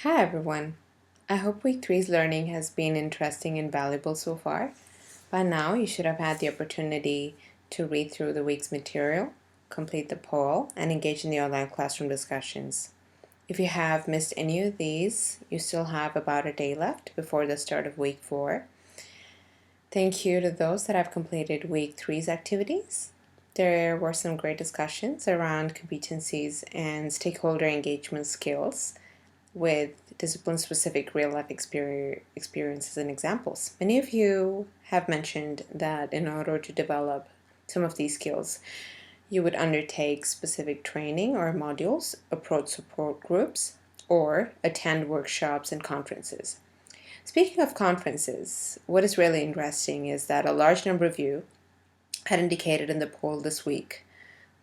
Hi everyone. I hope week three's learning has been interesting and valuable so far. By now, you should have had the opportunity to read through the week's material, complete the poll, and engage in the online classroom discussions. If you have missed any of these, you still have about a day left before the start of week four. Thank you to those that have completed week three's activities. There were some great discussions around competencies and stakeholder engagement skills with discipline-specific real-life experiences and examples. Many of you have mentioned that in order to develop some of these skills, you would undertake specific training or modules, approach support groups, or attend workshops and conferences. Speaking of conferences, what is really interesting is that a large number of you had indicated in the poll this week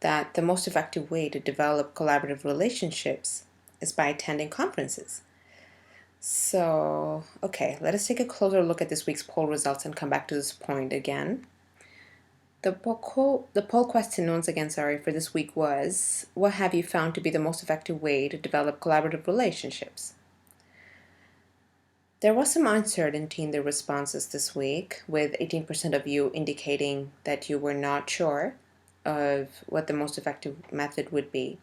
that the most effective way to develop collaborative relationships is by attending conferences. So, okay, let us take a closer look at this week's poll results and come back to this point again. The poll question, once again, for this week was, what have you found to be the most effective way to develop collaborative relationships? There was some uncertainty in the responses this week, with 18% of you indicating that you were not sure of what the most effective method would be.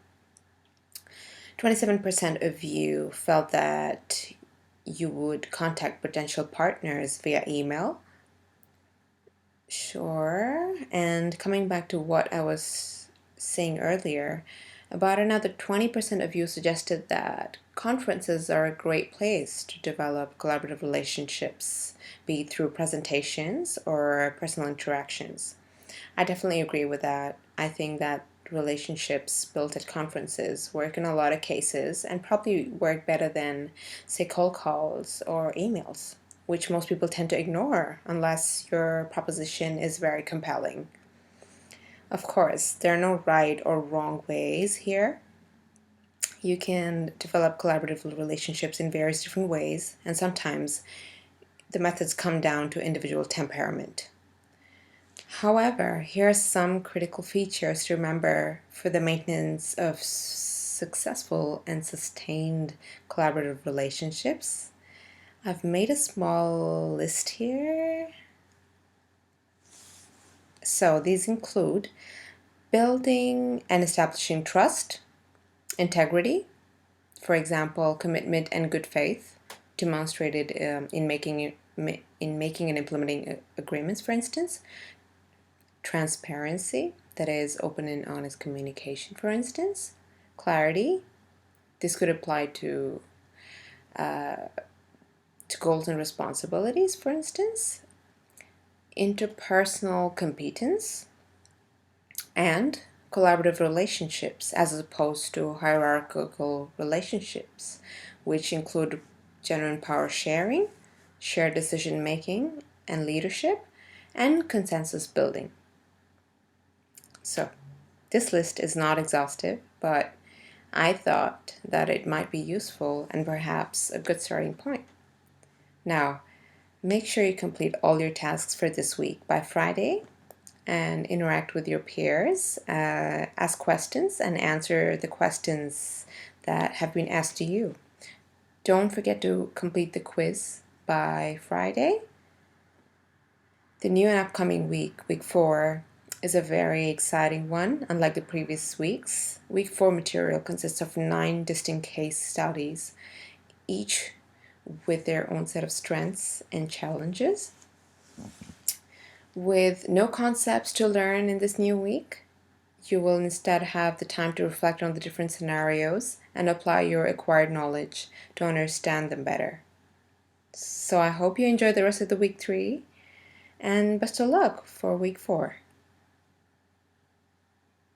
27% of you felt that you would contact potential partners via email. Sure. And coming back to what I was saying earlier, about another 20% of you suggested that conferences are a great place to develop collaborative relationships, be it through presentations or personal interactions. I definitely agree with that. I think that relationships built at conferences work in a lot of cases and probably work better than, say, cold calls or emails, which most people tend to ignore unless your proposition is very compelling. Of course, there are no right or wrong ways here. You can develop collaborative relationships in various different ways, and sometimes the methods come down to individual temperament. However, here are some critical features to remember for the maintenance of successful and sustained collaborative relationships. I've made a small list here. So these include building and establishing trust, integrity, for example, commitment and good faith, demonstrated in making and implementing agreements, for instance. Transparency, that is open and honest communication, for instance. Clarity, this could apply to goals and responsibilities, for instance. Interpersonal competence, and collaborative relationships as opposed to hierarchical relationships, which include genuine power sharing, shared decision making and leadership, and consensus building. So, this list is not exhaustive, but I thought that it might be useful and perhaps a good starting point. Now, make sure you complete all your tasks for this week by Friday and interact with your peers, ask questions, and answer the questions that have been asked to you. Don't forget to complete the quiz by Friday. The new and upcoming week, week 4, is a very exciting one, unlike the previous weeks. Week 4 material consists of 9 distinct case studies, each with their own set of strengths and challenges. With no concepts to learn in this new week, you will instead have the time to reflect on the different scenarios and apply your acquired knowledge to understand them better. So I hope you enjoy the rest of the week 3 and best of luck for week 4.